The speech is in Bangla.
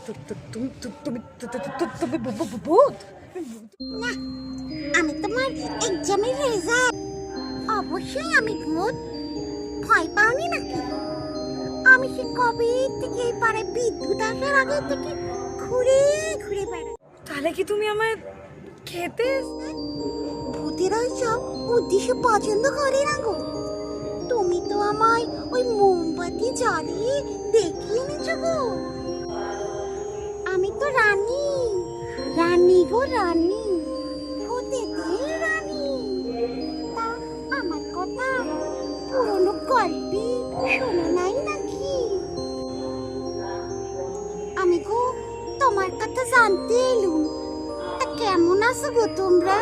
তুমি ভূত? না, আমি তোমার এক্সামের রেজাল্ট। অবশ্যই আমি ভূত। ভয় পাওনি নাকি? আমি সে কবে থেকে এই পাড়ায় বিদ্যুৎ আসার আগে থেকে ঘুরে ঘুরে বেড়াই। তাহলে কি তুমি আমায় খেতে এসেছো? ভূতেরা সব উদ্দেশ্য পছন্দ করে না গো। তুমি তো আমায় ওই মোমবাতি জ্বালিয়ে দেখিয়ে এনেছো গো। আমি তো রানী, রানী গো রানী, ভূতেদের রানী। তা আমার কথা পুরনো গল্পে শোনো নাই নাকি? আমি গো তোমার কথা জানতে এলুম। তা কেমন আছো গো তোমরা?